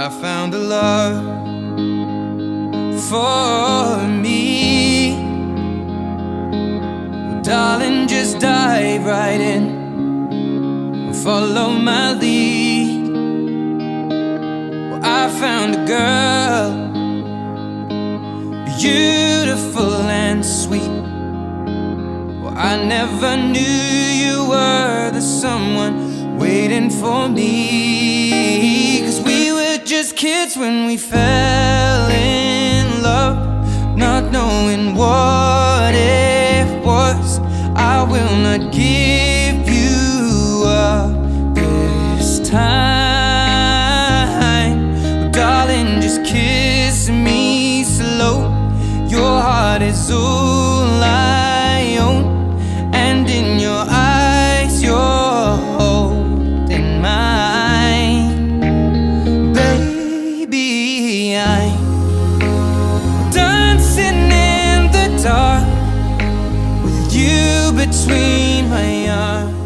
I found a love for me. Well, darling, just dive right in and follow my lead. Well, I found a girl, beautiful and sweet. Well, I never knew you were the someone waiting for me. 'Cause we were just kids when we fell in love, not knowing what it was. I will not give you up this time. Oh, darling, just kiss me slow. Your heart is all I own, and in your eyes you're holding mine. Baby, I'm dancing in the dark with you between my arms.